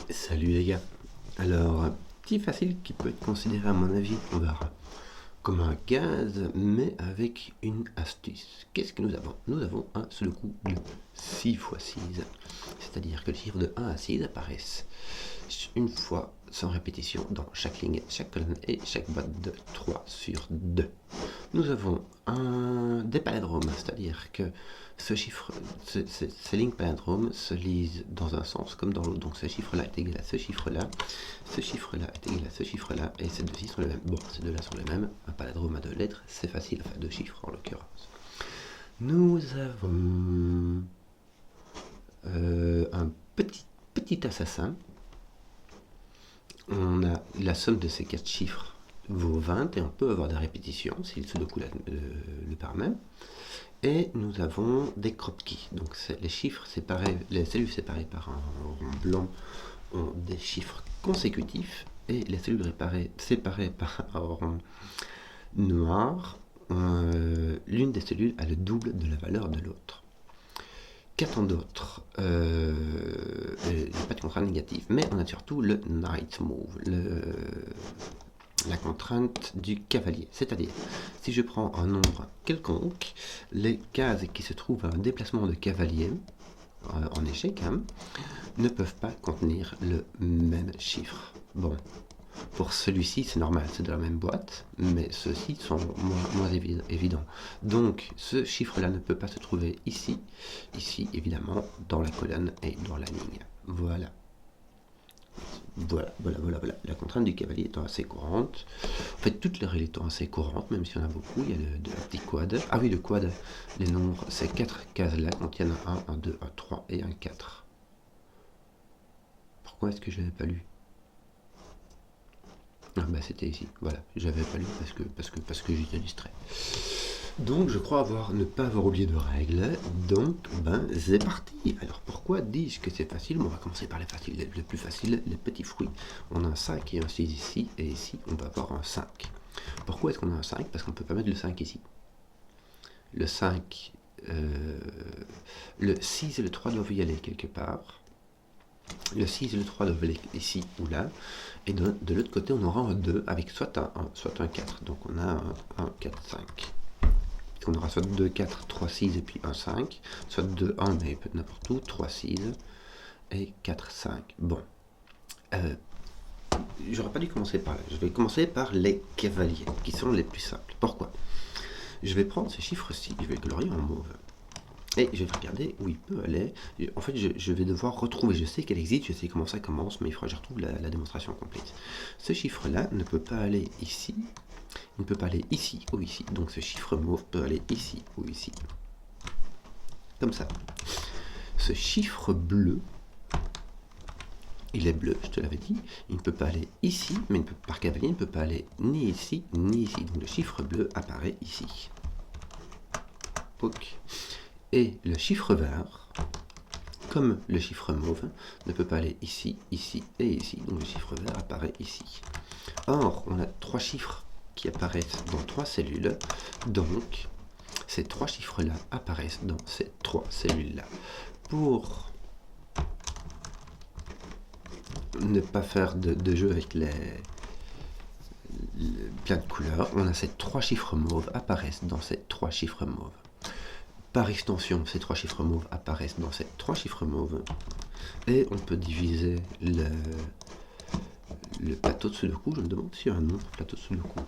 Salut les gars. Alors, petit facile qui peut être considéré à mon avis, on verra, comme un gaz, mais avec une astuce. Qu'est-ce que nous avons? Nous avons un sudoku de 6 x 6, c'est-à-dire que les chiffres de 1 à 6 apparaissent une fois sans répétition dans chaque ligne, chaque colonne et chaque boîte de 3 sur 2. Nous avons des palindromes, c'est-à-dire que ces lignes palindromes se lisent dans un sens comme dans l'autre. Donc ce chiffre-là est égal à ce chiffre-là, ce chiffre-là est égal à ce chiffre-là, et ces deux-ci sont les mêmes. Bon, ces deux-là sont les mêmes. Un palindrome à deux lettres, c'est facile, enfin deux chiffres en l'occurrence. Nous avons un petit assassin. On a la somme de ces quatre chiffres vaut 20 et on peut avoir des répétitions si le sudoku le permet. Et nous avons des crop-keys. Donc les chiffres séparés, les cellules séparées par un rond blanc ont des chiffres consécutifs et les cellules séparées par un rond noir, l'une des cellules a le double de la valeur de l'autre. Qu'a-t-on d'autre? Il n'y a pas de contrainte négative, mais on a surtout le knight move, la contrainte du cavalier. C'est-à-dire, si je prends un nombre quelconque, les cases qui se trouvent à un déplacement de cavalier, en échec, ne peuvent pas contenir le même chiffre. Bon, pour celui-ci, c'est normal, c'est de la même boîte, mais ceux-ci sont moins évidents. Donc, ce chiffre-là ne peut pas se trouver ici, évidemment, dans la colonne et dans la ligne. Voilà. Voilà. La contrainte du cavalier étant assez courante. En fait, toutes les règles étant assez courantes, même s'il y en a beaucoup, il y a le petit quad. Ah oui, le quad, les nombres, ces quatre cases-là contiennent un 1, un 2, un 3 et un 4. Pourquoi est-ce que je n'avais pas lu? Ah bah c'était ici, voilà, j'avais pas lu parce que j'étais distrait. Donc je crois ne pas avoir oublié de règles, donc c'est parti. Alors pourquoi dis-je que c'est facile? Bon, on va commencer par les faciles, les plus faciles, les petits fruits. On a un 5 et un 6 ici, et ici on va avoir un 5. Pourquoi est-ce qu'on a un 5? Parce qu'on ne peut pas mettre le 5 ici. Le 5, le 6 et le 3 doivent y aller quelque part. Le 6 et le 3 doivent aller ici ou là. Et de l'autre côté, on aura un 2 avec soit un 1, soit un 4. Donc on a un 1, 4, 5. On aura soit 2, 4, 3, 6 et puis 1, 5. Soit 2, 1, mais peut-être n'importe où. 3, 6 et 4, 5. Bon. J'aurais pas dû commencer par là. Je vais commencer par les cavaliers, qui sont les plus simples. Pourquoi? Je vais prendre ces chiffres-ci, je vais le colorier en mauve. Et je vais regarder où il peut aller. En fait, je vais devoir retrouver. Je sais qu'elle existe, je sais comment ça commence, mais il faudra que je retrouve la démonstration complète. Ce chiffre-là ne peut pas aller ici. Il ne peut pas aller ici ou ici. Donc ce chiffre mauve peut aller ici ou ici. Comme ça. Ce chiffre bleu, il est bleu, je te l'avais dit. Il ne peut pas aller ici, mais par cavalier, il ne peut pas aller ni ici, ni ici. Donc le chiffre bleu apparaît ici. Pouc. Et le chiffre vert, comme le chiffre mauve, ne peut pas aller ici, ici et ici. Donc le chiffre vert apparaît ici. Or, on a trois chiffres qui apparaissent dans trois cellules. Donc, ces trois chiffres-là apparaissent dans ces trois cellules-là. Pour ne pas faire de jeu avec plein de couleurs, on a ces trois chiffres mauves apparaissent dans ces trois chiffres mauves. Par extension, ces trois chiffres mauves apparaissent dans ces trois chiffres mauves. Et on peut diviser le plateau de Sudoku. Je me demande s'il y a un nom pour plateau de Sudoku.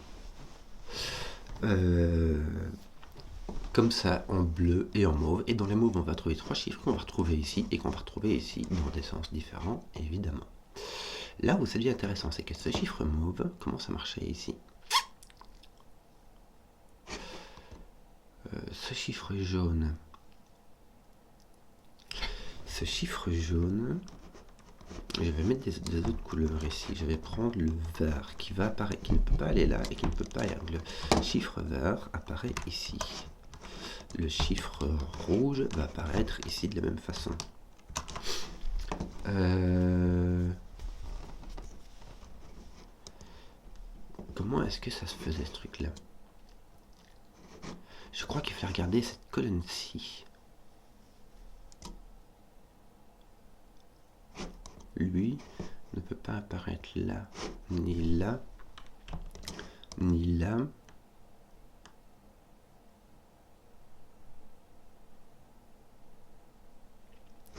Comme ça, en bleu et en mauve. Et dans les mauves, on va trouver trois chiffres qu'on va retrouver ici et qu'on va retrouver ici dans des sens différents, évidemment. Là où ça devient intéressant, c'est que ce chiffre mauve commence à marcher ici. Ce chiffre jaune, je vais mettre des autres couleurs ici. Je vais prendre le vert qui va apparaître, qui ne peut pas aller là et qui ne peut pas aller. Le chiffre vert apparaît ici. Le chiffre rouge va apparaître ici de la même façon. Comment est-ce que ça se faisait ce truc-là? Je crois qu'il faut regarder cette colonne-ci. lui, ne peut pas apparaître là, ni là, ni là.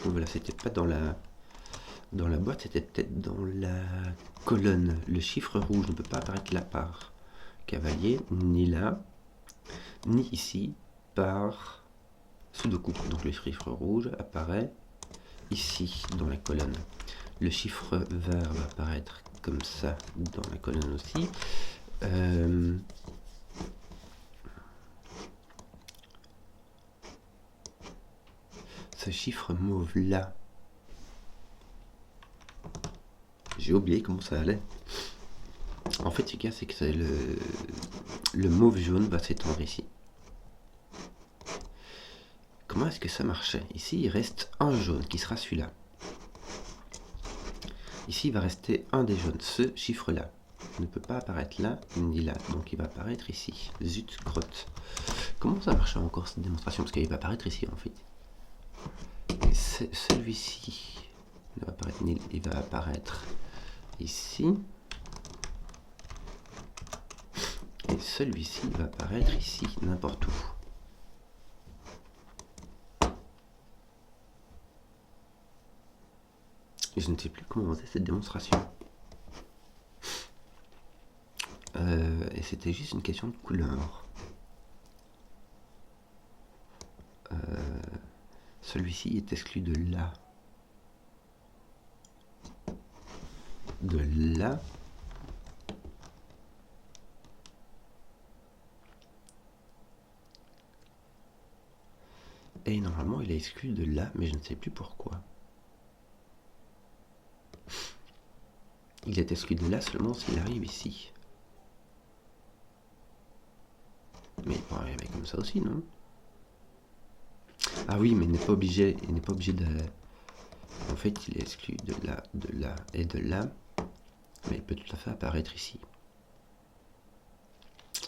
Voilà, c'était pas dans la boîte, c'était peut-être dans la colonne. Le chiffre rouge ne peut pas apparaître là par cavalier, ni là, ni ici par Sudoku. Donc le chiffre rouge apparaît ici dans la colonne. Le chiffre vert va apparaître comme ça dans la colonne aussi. Ce chiffre mauve là, j'ai oublié comment ça allait. En fait, ce qu'il y a, c'est que le mauve jaune va s'étendre ici. Comment est-ce que ça marchait? Ici, il reste un jaune qui sera celui-là. Ici, il va rester un des jaunes. Ce chiffre-là ne peut pas apparaître là ni là. Donc, il va apparaître ici. Zut, crotte. Comment ça marchait encore cette démonstration? Parce qu'il va apparaître ici, en fait. Celui-ci ne va apparaître ni, il va apparaître ici. Et celui-ci va apparaître ici, n'importe où. Et je ne sais plus comment on faisait cette démonstration. Et c'était juste une question de couleur. Celui-ci est exclu de là. De là. Et normalement, il est exclu de là, mais je ne sais plus pourquoi. Il est exclu de là seulement s'il arrive ici. Mais il peut arriver comme ça aussi, non? Ah oui, mais il n'est pas obligé de... En fait, il est exclu de là et de là. Mais il peut tout à fait apparaître ici.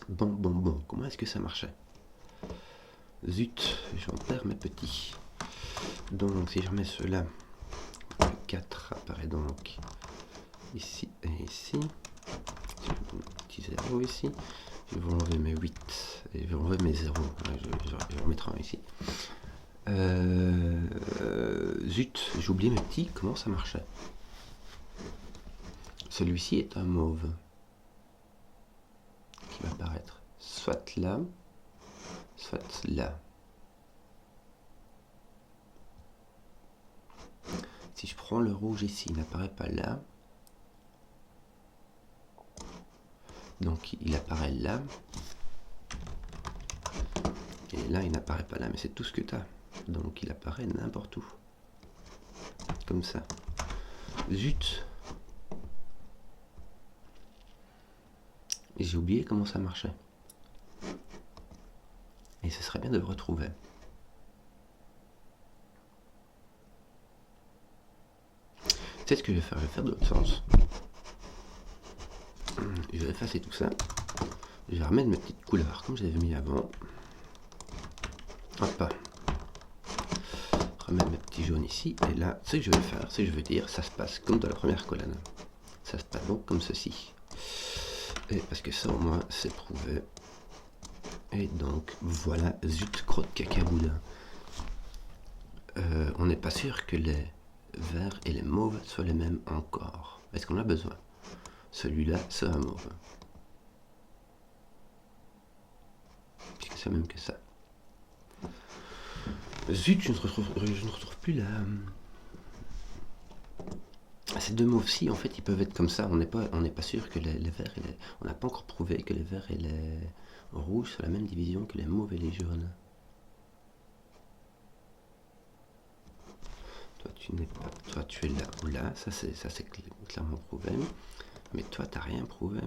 Bon. Comment est-ce que ça marchait? Zut, j'en perds mes petits. Donc, si je remets cela, le 4 apparaît donc ici et ici. Je vais mettre un petit 0 ici. Je vais enlever mes 8 et je vais enlever mes 0. Je vais remettre un ici. Zut, j'ai oublié mes petits. Comment ça marchait? Celui-ci est un mauve qui va apparaître soit là, soit là. Si je prends le rouge ici, il n'apparaît pas là. Donc il apparaît là. Et là, il n'apparaît pas là, mais c'est tout ce que tu as. Donc il apparaît n'importe où. Comme ça. Zut! Et j'ai oublié comment ça marchait. Et ce serait bien de le retrouver. C'est ce que je vais faire. Je vais faire de l'autre sens. Je vais effacer tout ça. Je vais remettre mes petites couleurs comme je les avais mis avant. Hop. Remettre mes petits jaunes ici. Et là, ce que je vais faire, c'est que je veux dire, ça se passe comme dans la première colonne. Ça se passe donc comme ceci. Et parce que ça au moins c'est prouvé. Et donc voilà, zut, crotte cacaboudin. On n'est pas sûr que les verts et les mauves soient les mêmes encore. Est-ce qu'on a besoin? Celui-là, c'est un mauve. Puisque c'est même que ça. Zut, je ne retrouve plus la... Ces deux mauves-ci, en fait, ils peuvent être comme ça. On n'est pas sûr que les verts et les... On n'a pas encore prouvé que les verts et les rouges sont la même division que les mauves et les jaunes. Toi, tu n'es pas... Toi, tu es là ou là. Ça, c'est clairement prouvé. Mais toi, t'as rien prouvé.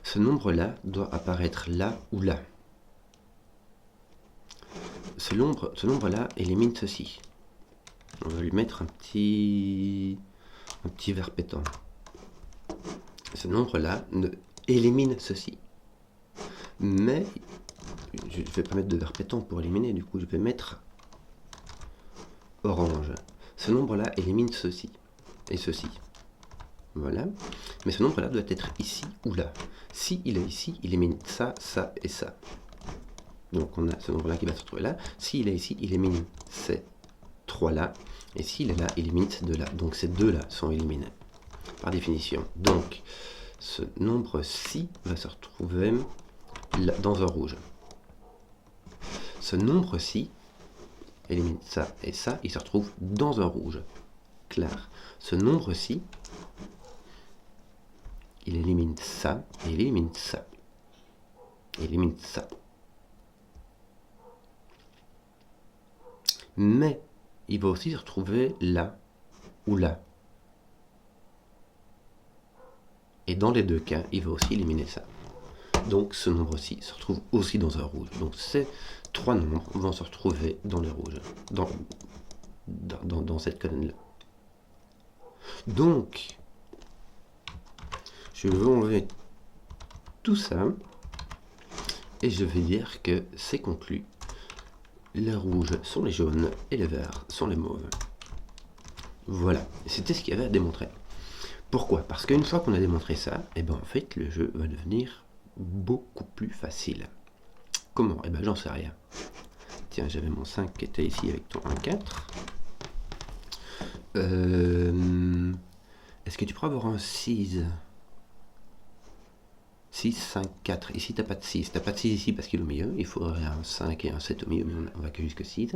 Ce nombre-là doit apparaître là ou là. ce nombre-là élimine ceci. On va lui mettre un petit vert pétant. Ce nombre-là élimine ceci. Mais je ne vais pas mettre de vert pétant pour éliminer, du coup je vais mettre orange. Ce nombre-là élimine ceci et ceci. Voilà. Mais ce nombre-là doit être ici ou là. Si il est ici, il élimine ça, ça et ça. Donc on a ce nombre-là qui va se retrouver là. S'il est ici, il élimine ces trois-là. Et s'il est là, il élimine ces deux-là. Donc ces deux-là sont éliminés, par définition. Donc ce nombre-ci va se retrouver là, dans un rouge. Ce nombre-ci élimine ça et ça, il se retrouve dans un rouge clair. Ce nombre-ci, il élimine ça et il élimine ça. Il élimine ça. Mais il va aussi se retrouver là ou là. Et dans les deux cas, il va aussi éliminer ça. Donc ce nombre-ci se retrouve aussi dans un rouge. Donc ces trois nombres vont se retrouver dans les rouges, dans cette colonne-là. Donc, je vais enlever tout ça et je vais dire que c'est conclu. Les rouges sont les jaunes et les verts sont les mauves. Voilà, c'était ce qu'il y avait à démontrer. Pourquoi? Parce qu'une fois qu'on a démontré ça, et ben en fait le jeu va devenir beaucoup plus facile. Comment? Eh ben j'en sais rien. Tiens, j'avais mon 5 qui était ici avec ton 1,4. Est-ce que tu pourrais avoir un 6? 6, 5, 4. Ici, tu n'as pas de 6. Tu n'as pas de 6 ici parce qu'il est au milieu. Il faudrait un 5 et un 7 au milieu, mais on va que jusque 6.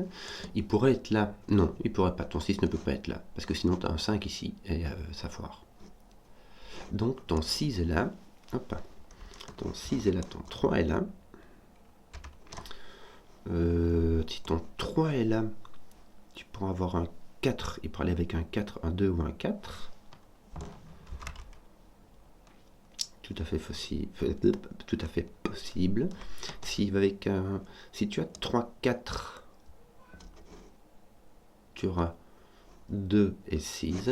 Il pourrait être là. Non, il pourrait pas. Ton 6 ne peut pas être là. Parce que sinon, tu as un 5 ici et ça foire. Donc, ton 6 est là. Hop. Ton 6 est là. Ton 3 est là. Si ton 3 est là, tu pourras avoir un 4. Il pourrait aller avec un 4, un 2 ou un 4. Tout à fait possible. Si tu as 3, 4, tu auras 2 et 6.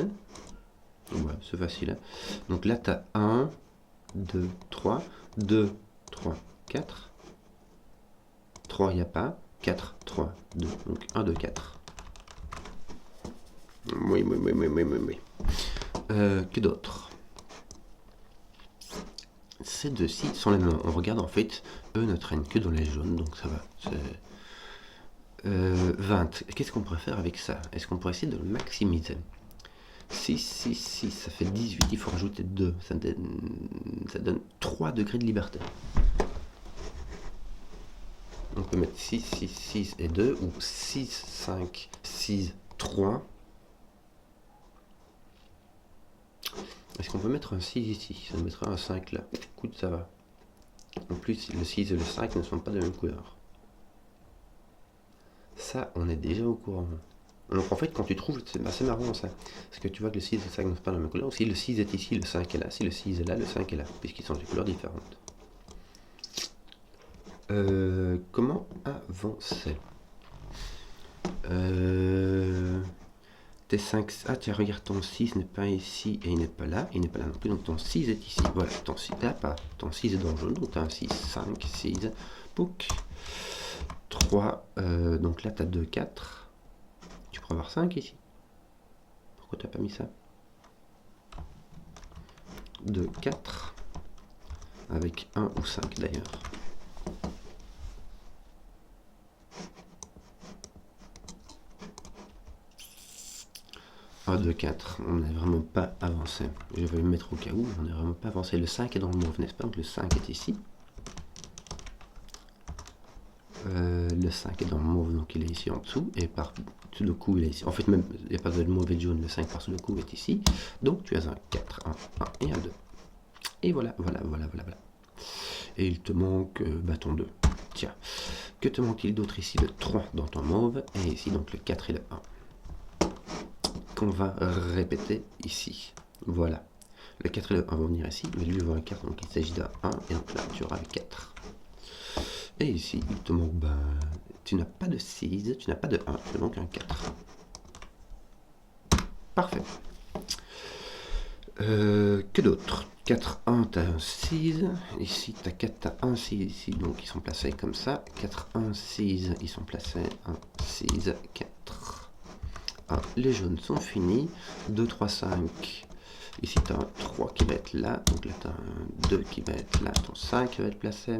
Ouais, c'est facile. Hein. Donc là, tu as 1, 2, 3. 2, 3, 4. 3, il n'y a pas. 4, 3, 2. Donc 1, 2, 4. Oui. Que d'autre? Ces deux-ci sont les mêmes. On regarde en fait, eux ne traînent que dans les jaunes, donc ça va. 20. Qu'est-ce qu'on pourrait faire avec ça? Est-ce qu'on pourrait essayer de le maximiser? 6, ça fait 18, il faut rajouter 2. Ça donne 3 degrés de liberté. On peut mettre 6 et 2, ou 6, 5, 6, 3. Est-ce qu'on peut mettre un 6 ici? Ça nous mettra un 5 là. Écoute, ça va. En plus, le 6 et le 5 ne sont pas de la même couleur. Ça, on est déjà au courant. Donc en fait, quand tu trouves, c'est assez marrant ça. Parce que tu vois que le 6 et le 5 ne sont pas de la même couleur. Si le 6 est ici, le 5 est là. Si le 6 est là, le 5 est là. Puisqu'ils sont des couleurs différentes. Comment avancer? Tes 5... Ah tiens, regarde, ton 6 n'est pas ici et il n'est pas là. Il n'est pas là non plus, donc ton 6 est ici. Voilà, ton 6 là, pas. Ton 6 est dans le jaune, donc tu as un 6, 5, 6, pouc. 3, donc là tu as 2, 4. Tu pourrais avoir 5 ici. Pourquoi tu n'as pas mis ça? 2, 4. Avec 1 ou 5 d'ailleurs. 1, 2, 4, on n'est vraiment pas avancé. Je vais le mettre au cas où, on n'est vraiment pas avancé. Le 5 est dans le mauve, n'est-ce pas? Donc le 5 est ici. Le 5 est dans le mauve, donc il est ici en dessous. Et par tout le coup, il est ici. En fait, même, il n'y a pas de mauve et de jaune, le 5 par le coup est ici. Donc tu as un 4, un 1 et un 2. Et voilà. Et il te manque ton 2. Tiens, que te manque-t-il d'autre ici? Le 3 dans ton mauve, et ici donc le 4 et le 1. Qu'on va répéter ici. Voilà. Le 4 et le 1 vont venir ici, mais lui va un 4, donc il s'agit d'un 1, et donc là tu auras le 4. Et ici, il te manque tu n'as pas de 6, tu n'as pas de 1, tu as donc un 4. Parfait. Que d'autre? 4, 1, tu as un 6. Ici, tu as 4, tu as un 6 ici, donc ils sont placés comme ça. 4, 1, 6, ils sont placés 1, 6, 4. 1. Les jaunes sont finis. 2, 3, 5. Ici, tu as un 3 qui va être là. Donc là, tu as un 2 qui va être là. Ton 5 qui va être placé.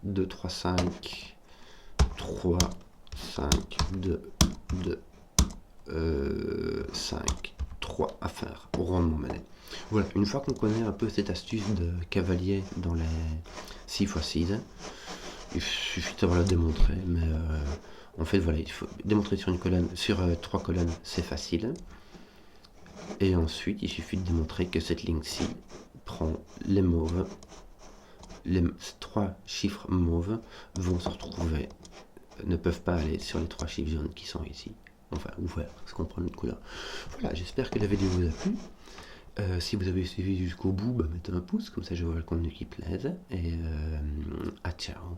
2, 3, 5. 3, 5, 2, 2, 5, 3 à faire au rendement mêlé. Voilà, une fois qu'on connaît un peu cette astuce de cavalier dans les 6x6, il suffit de savoir la démontrer, mais en fait voilà, il faut démontrer sur une colonne, sur 3 colonnes, c'est facile. Et ensuite, il suffit de démontrer que cette ligne-ci prend les mauves, les 3 chiffres mauves vont se retrouver, ne peuvent pas aller sur les 3 chiffres jaunes qui sont ici. Enfin, ouverts, parce qu'on prend une couleur. Voilà, j'espère que la vidéo vous a plu. Si vous avez suivi jusqu'au bout, mettez un pouce, comme ça je vois le contenu qui plaise. Et à ciao.